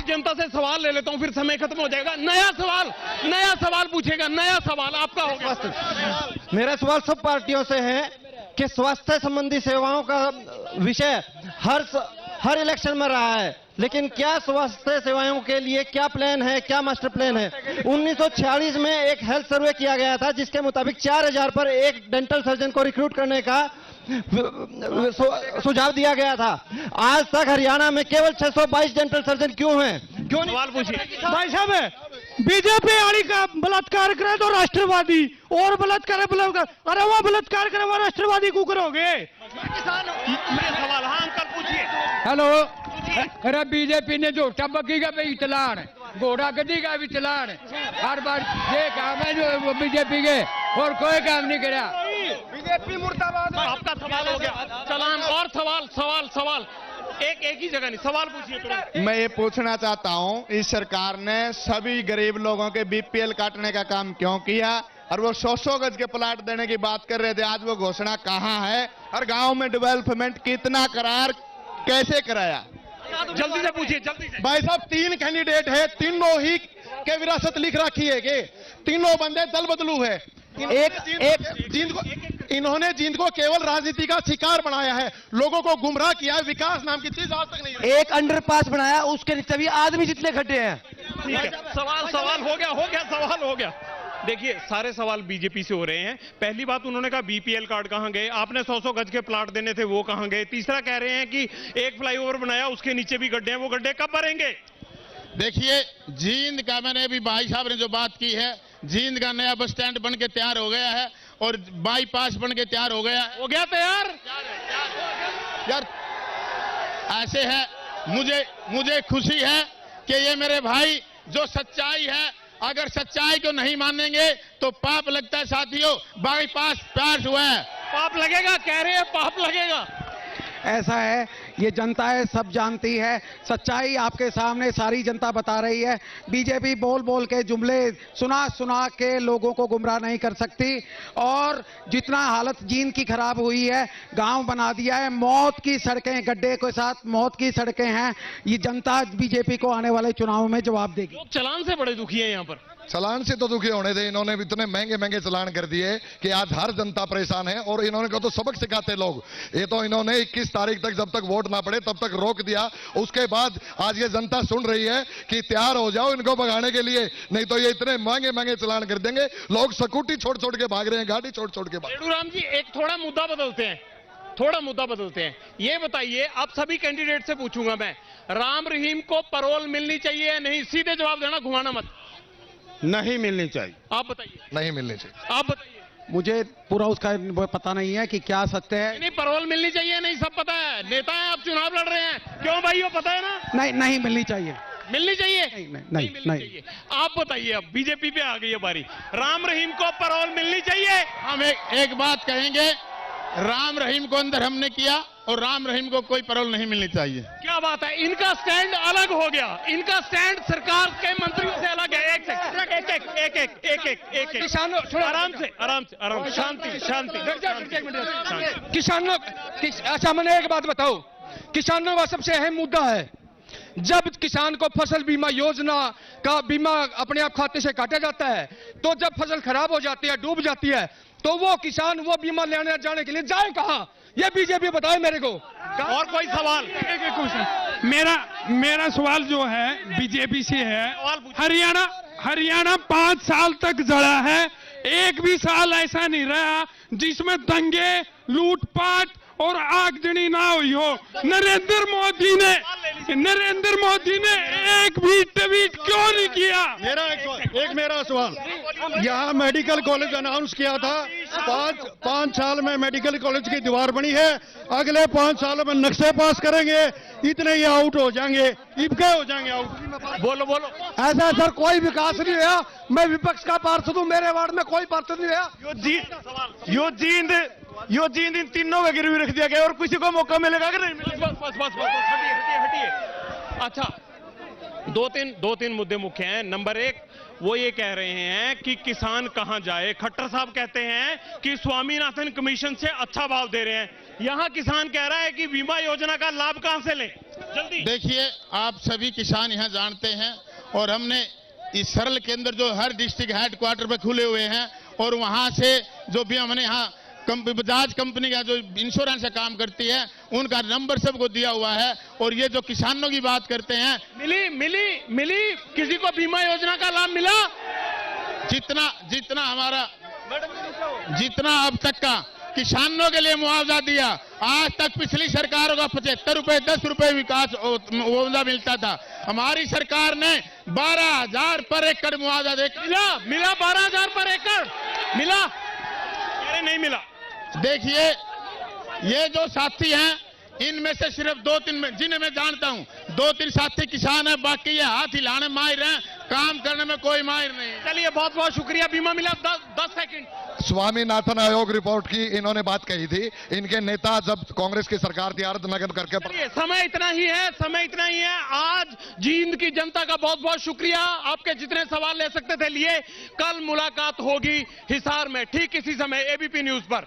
एक जनता से सवाल ले लेता हूं, फिर समय खत्म हो जाएगा। नया सवाल पूछेगा, नया सवाल आपका होगा। मेरा सवाल सब पार्टियों से है कि स्वास्थ्य संबंधी सेवाओं का विषय हर इलेक्शन में रहा है, लेकिन क्या स्वास्थ्य सेवाओं के लिए क्या प्लान है, क्या मास्टर प्लान है? 1946 में एक हेल्थ सर्वे किया गया था जिसके मुताबिक 4000 पर एक डेंटल सर्जन को रिक्रूट करने का सुझाव दिया गया था। आज तक हरियाणा में केवल 622 डेंटल सर्जन क्यों हैं? क्यों नहीं? सवाल पूछिए भाई साहब, बीजेपी आड़ी का बलात्कार करे तो राष्ट्रवादी और बलात्कार अरे वो बलात्कार करे वो राष्ट्रवादी को करोगे? सवाल, हाँ अंकल पूछिए। हेलो, अरे बीजेपी ने जो टबकी का भी चलान, घोड़ा गड्डी का भी चलान, हर बार ये काम है जो बीजेपी के, और कोई काम नहीं करा। बीजेपी मुर्दाबाद। आपका सवाल हो गया। चलान और सवाल एक ही जगह नहीं, सवाल पूछिए तुरंत। मैं ये पूछना चाहता हूँ, इस सरकार ने सभी गरीब लोगों के बीपीएल काटने का काम क्यों किया? और वो 100 गज के प्लाट देने की बात कर रहे थे, आज वो घोषणा कहाँ है? हर गांव में डेवलपमेंट कितना करार, कैसे कराया? जल्दी से पूछिए, जल्दी से। भाई साहब, 3 कैंडिडेट है, तीनों ही के विरासत लिख रखी है कि तीनों बंदे दल बदलू है। इन्होंने जींद को केवल राजनीति का शिकार बनाया है, लोगों को गुमराह किया है, विकास नाम की चीज आज तक नहीं हुई। एक अंडरपास बनाया, उसके नीचे भी आदमी जितने खड्डे हैं। ठीक है, सवाल हो गया, सवाल हो गया। देखिए, सारे सवाल बीजेपी से हो रहे हैं। पहली बात उन्होंने कहा बीपीएल कार्ड कहां गए, आपने 100 गज के प्लाट देने थे वो कहां गए। तीसरा कह रहे हैं कि एक फ्लाईओवर बनाया उसके नीचे भी गड्ढे हैं, वो गड्ढे कब भरेंगे? देखिए, जींद का, मैंने अभी भाई साहब ने जो बात की है, जींद का नया बस स्टैंड बन के तैयार हो गया है और बाईपास बन के तैयार हो गया तैयार यार। ऐसे है, मुझे खुशी है कि ये मेरे भाई जो सच्चाई है, अगर सच्चाई को नहीं मानेंगे तो पाप लगता है साथियों। बाईपास पास हुआ है, पाप लगेगा, कह रहे हैं पाप लगेगा। ऐसा है, ये जनता है, सब जानती है, सच्चाई आपके सामने सारी जनता बता रही है। बीजेपी बोल बोल के जुमले सुना के लोगों को गुमराह नहीं कर सकती। और जितना हालत जींद की खराब हुई है, गांव बना दिया है, मौत की सड़कें, गड्ढे के साथ मौत की सड़कें हैं। ये जनता बीजेपी को आने वाले चुनाव में जवाब देगी। लोग चलान से बड़े दुखी हैं यहाँ पर। चलान से तो दुखी होने थे, इन्होंने इतने महंगे चलान कर दिए कि आज हर जनता परेशान है। और इन्होंने कहा तो सबक सिखाते लोग, ये तो इन्होंने 21 तारीख तक जब तक वोट ना पड़े तब तक रोक दिया। उसके बाद आज ये जनता सुन रही है कि तैयार हो जाओ इनको भगाने के लिए, नहीं तो ये इतने महंगे चलान कर देंगे। लोग स्कूटी छोड़ के भाग रहे हैं, गाड़ी छोड़ के भाग। रेडूराम जी, एक थोड़ा मुद्दा बदलते हैं। ये बताइए, अब सभी कैंडिडेट से पूछूंगा मैं, राम रहीम को पैरोल मिलनी चाहिए या नहीं? सीधे जवाब देना, घुमाना मत। नहीं मिलनी चाहिए। आप बताइए। नहीं मिलनी चाहिए। आप बताइए। मुझे पूरा उसका पता नहीं है कि क्या सत्य है। नहीं, पैरोल मिलनी चाहिए नहीं, सब पता है। नेता है, आप चुनाव लड़ रहे हैं, क्यों भाई? वो पता है ना? नहीं मिलनी चाहिए। मिलनी चाहिए? नहीं मिलनी चाहिए। आप बताइए, अब बीजेपी पे आ गई है बारी। राम रहीम को पैरोल मिलनी चाहिए? हम एक बात कहेंगे, राम रहीम को अंदर हमने किया और राम रहीम को कोई पैरोल नहीं मिलनी चाहिए। क्या बात है, इनका स्टैंड अलग हो गया, इनका स्टैंड सरकार के मंत्रियों से अलग है। एक किसानों, आराम से, शांति। किसानों, अच्छा मैंने एक बात बताओ, किसानों का सबसे अहम मुद्दा है, जब किसान को फसल बीमा योजना का बीमा अपने आप खाते से काटा जाता है, तो जब फसल खराब हो जाती है, डूब जाती है, तो वो किसान वो बीमा लेने जाने के लिए जाए कहां? ये बीजेपी बताए मेरे को। और कोई सवाल? एक क्वेश्चन मेरा सवाल जो है बीजेपी से है। हरियाणा 5 साल तक जड़ा है, एक भी साल ऐसा नहीं रहा जिसमें दंगे, लूटपाट और आगजनी ना हुई हो। नरेंद्र मोदी ने एक भी ट्वीट क्यों नहीं किया? मेरा सवाल, यहाँ मेडिकल कॉलेज अनाउंस किया था, 5 साल में मेडिकल कॉलेज की दीवार बनी है, अगले 5 सालों में नक्शे पास करेंगे, इतने ही आउट हो जाएंगे, इबके हो जाएंगे आउट। बोलो। ऐसा सर कोई विकास नहीं हुआ। मैं विपक्ष का पार्षद हूँ, मेरे वार्ड में कोई पार्षद नहीं हुआ। यो जींद इन तीनों का गिरवी रख दिया गया और किसी को मौका मिलेगा कि नहीं मिलेगा? बस, हटिए। अच्छा, दो तीन मुद्दे मुख्य हैं। नंबर 1, वो ये कह रहे हैं कि किसान कहां जाए। खट्टर साहब कहते हैं कि स्वामीनाथन कमीशन से अच्छा भाव दे रहे हैं। यहां किसान कह रहा है कि बीमा योजना का लाभ कहां से लें? जल्दी। देखिए, आप सभी किसान यहाँ जानते हैं और हमने इस सरल केंद्र जो हर डिस्ट्रिक्ट हेडक्वार्टर पे खुले हुए हैं और वहां से जो भी हमने यहाँ बजाज कंपनी का जो इंश्योरेंस का काम करती है उनका नंबर सबको दिया हुआ है। और ये जो किसानों की बात करते हैं, मिली किसी को बीमा योजना का लाभ मिला? जितना अब तक का किसानों के लिए मुआवजा दिया, आज तक पिछली सरकारों का 75 रुपए 10 रुपए विकास मुआवजा मिलता था। हमारी सरकार ने 12,000 पर एकड़ मुआवजा दे मिला 12,000 पर एकड़ मिला? अरे नहीं मिला। देखिए, ये जो साथी हैं इनमें से सिर्फ 2-3 जिन्हें मैं जानता हूं, 2-3 साथी किसान है, बाकी ये हाथ हिलाने माहिर हैं, काम करने में कोई माहिर नहीं। चलिए, बहुत बहुत शुक्रिया। बीमा मिला 10 सेकंड। स्वामीनाथन आयोग रिपोर्ट की इन्होंने बात कही थी। इनके नेता जब कांग्रेस की सरकार थी अर्धनग्न करके। समय इतना ही है। आज जींद की जनता का बहुत बहुत शुक्रिया। आपके जितने सवाल ले सकते थे लिए। कल मुलाकात होगी हिसार में ठीक इसी समय एबीपी न्यूज पर।